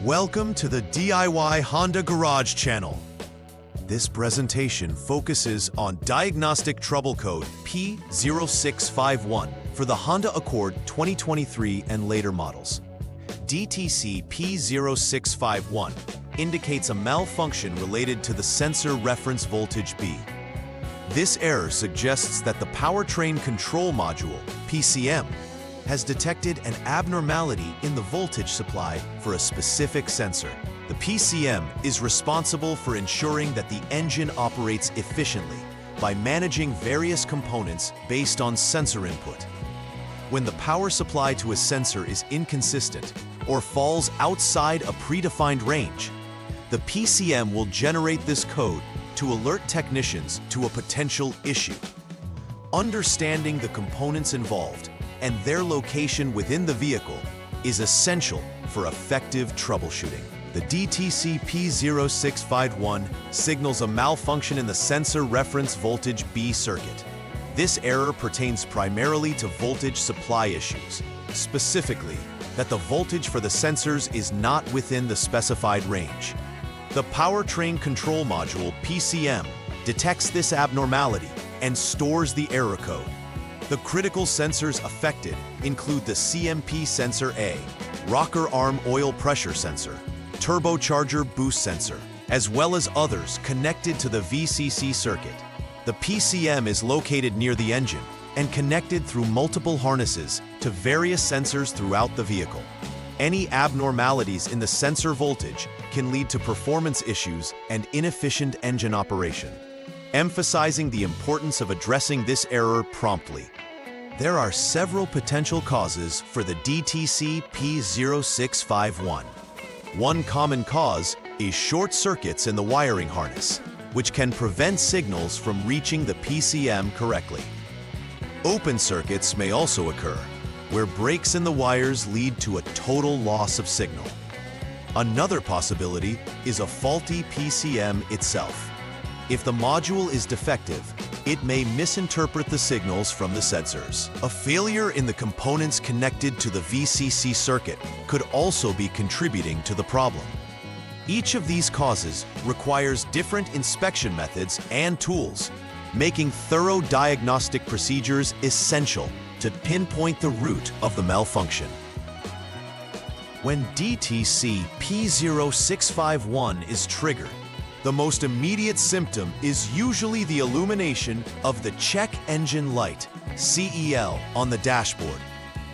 Welcome to the DIY Honda Garage channel. This presentation focuses on Diagnostic Trouble Code P0651 for the Honda Accord 2023 and later models. DTC P0651 indicates a malfunction related to the sensor reference voltage B. This error suggests that the powertrain control module, PCM, has detected an abnormality in the voltage supply for a specific sensor. The PCM is responsible for ensuring that the engine operates efficiently by managing various components based on sensor input. When the power supply to a sensor is inconsistent or falls outside a predefined range, the PCM will generate this code to alert technicians to a potential issue. Understanding the components involved and their location within the vehicle is essential for effective troubleshooting. The DTC P0651 signals a malfunction in the sensor reference voltage B circuit. This error pertains primarily to voltage supply issues, specifically that the voltage for the sensors is not within the specified range. The powertrain control module, PCM, detects this abnormality and stores the error code. The critical sensors affected include the CMP sensor A, rocker arm oil pressure sensor, turbocharger boost sensor, as well as others connected to the VCC circuit. The PCM is located near the engine and connected through multiple harnesses to various sensors throughout the vehicle. Any abnormalities in the sensor voltage can lead to performance issues and inefficient engine operation, emphasizing the importance of addressing this error promptly. There are several potential causes for the DTC P0651. One common cause is short circuits in the wiring harness, which can prevent signals from reaching the PCM correctly. Open circuits may also occur, where breaks in the wires lead to a total loss of signal. Another possibility is a faulty PCM itself. If the module is defective, it may misinterpret the signals from the sensors. A failure in the components connected to the VCC circuit could also be contributing to the problem. Each of these causes requires different inspection methods and tools, making thorough diagnostic procedures essential to pinpoint the root of the malfunction. When DTC P0651 is triggered, the most immediate symptom is usually the illumination of the check engine light, CEL, on the dashboard.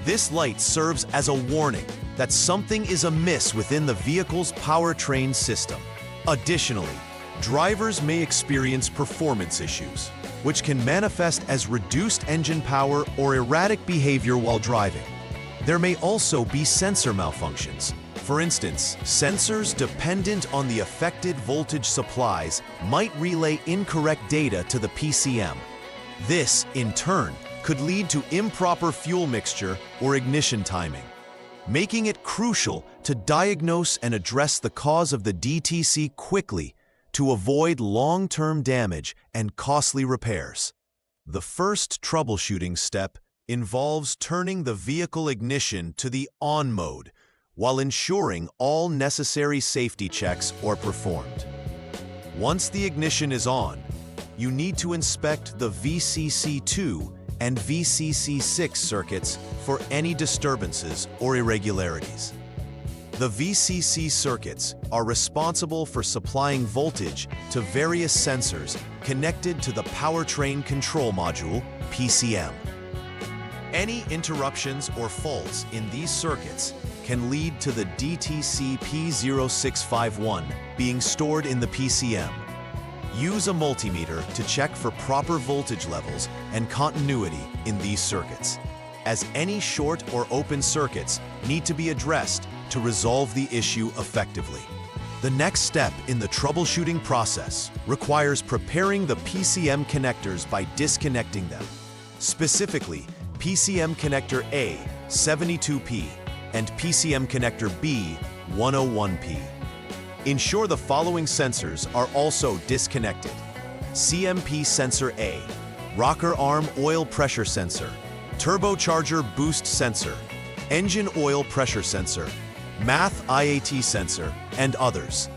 This light serves as a warning that something is amiss within the vehicle's powertrain system. Additionally, drivers may experience performance issues, which can manifest as reduced engine power or erratic behavior while driving. There may also be sensor malfunctions. For instance, sensors dependent on the affected voltage supplies might relay incorrect data to the PCM. This, in turn, could lead to improper fuel mixture or ignition timing, making it crucial to diagnose and address the cause of the DTC quickly to avoid long-term damage and costly repairs. The first troubleshooting step involves turning the vehicle ignition to the on mode, while ensuring all necessary safety checks are performed. Once the ignition is on, you need to inspect the VCC2 and VCC6 circuits for any disturbances or irregularities. The VCC circuits are responsible for supplying voltage to various sensors connected to the powertrain control module, PCM. Any interruptions or faults in these circuits can lead to the DTC P0651 being stored in the PCM. Use a multimeter to check for proper voltage levels and continuity in these circuits, as any short or open circuits need to be addressed to resolve the issue effectively. The next step in the troubleshooting process requires preparing the PCM connectors by disconnecting them, specifically PCM connector A, 72P, and PCM connector B, 101P. Ensure the following sensors are also disconnected: CMP sensor A, rocker arm oil pressure sensor, turbocharger boost sensor, engine oil pressure sensor, math IAT sensor, and others.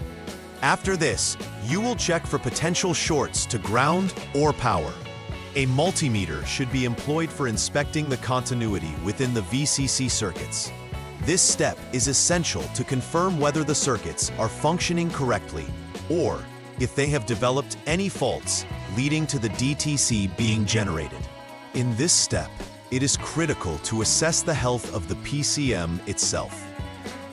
After this, you will check for potential shorts to ground or power. A multimeter should be employed for inspecting the continuity within the VCC circuits. This step is essential to confirm whether the circuits are functioning correctly or if they have developed any faults leading to the DTC being generated. In this step, it is critical to assess the health of the PCM itself.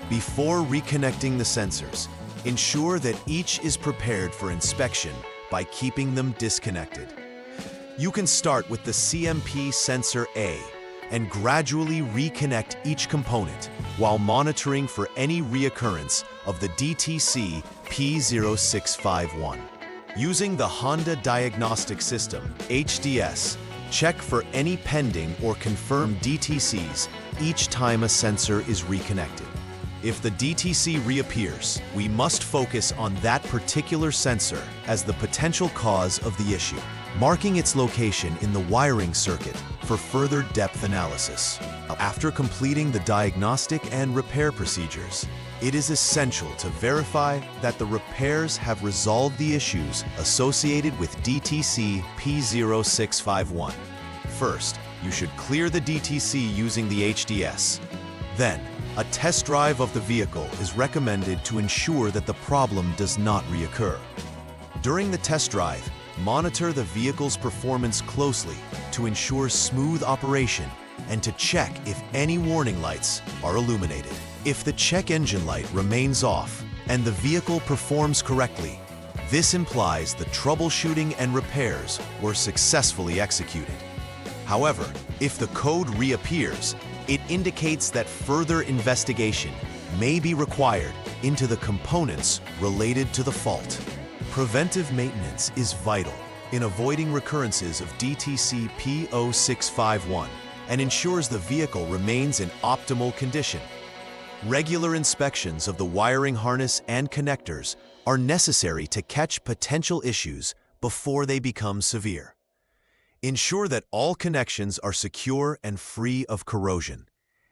Before reconnecting the sensors, ensure that each is prepared for inspection by keeping them disconnected. You can start with the CMP sensor A and gradually reconnect each component while monitoring for any reoccurrence of the DTC P0651. Using the Honda Diagnostic System, HDS, check for any pending or confirmed DTCs each time a sensor is reconnected. If the DTC reappears, we must focus on that particular sensor as the potential cause of the issue, marking its location in the wiring circuit for further depth analysis. After completing the diagnostic and repair procedures, it is essential to verify that the repairs have resolved the issues associated with DTC P0651. First, you should clear the DTC using the HDS. Then, a test drive of the vehicle is recommended to ensure that the problem does not reoccur. During the test drive, monitor the vehicle's performance closely to ensure smooth operation and to check if any warning lights are illuminated. If the check engine light remains off and the vehicle performs correctly, this implies the troubleshooting and repairs were successfully executed. However, if the code reappears, it indicates that further investigation may be required into the components related to the fault. Preventive maintenance is vital in avoiding recurrences of DTC P0651 and ensures the vehicle remains in optimal condition. Regular inspections of the wiring harness and connectors are necessary to catch potential issues before they become severe. Ensure that all connections are secure and free of corrosion,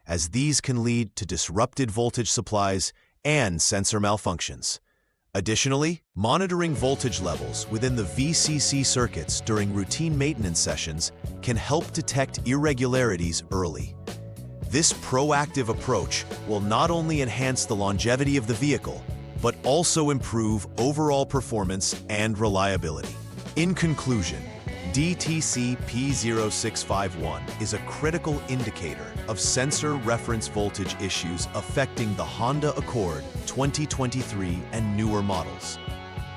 as these can lead to disrupted voltage supplies and sensor malfunctions. Additionally, monitoring voltage levels within the VCC circuits during routine maintenance sessions can help detect irregularities early. This proactive approach will not only enhance the longevity of the vehicle, but also improve overall performance and reliability. In conclusion, DTC P0651 is a critical indicator of sensor reference voltage issues affecting the Honda Accord 2023 and newer models.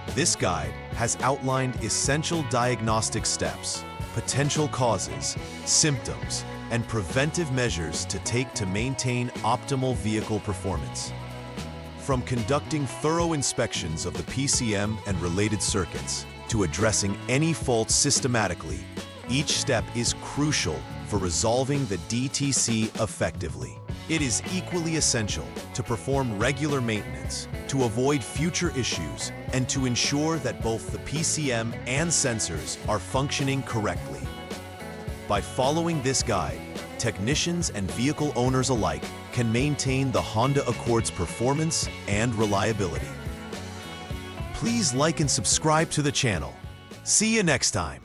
This guide has outlined essential diagnostic steps, potential causes, symptoms, and preventive measures to take to maintain optimal vehicle performance. From conducting thorough inspections of the PCM and related circuits, to addressing any faults systematically, each step is crucial for resolving the DTC effectively. It is equally essential to perform regular maintenance, to avoid future issues, and to ensure that both the PCM and sensors are functioning correctly. By following this guide, technicians and vehicle owners alike can maintain the Honda Accord's performance and reliability. Please like and subscribe to the channel. See you next time.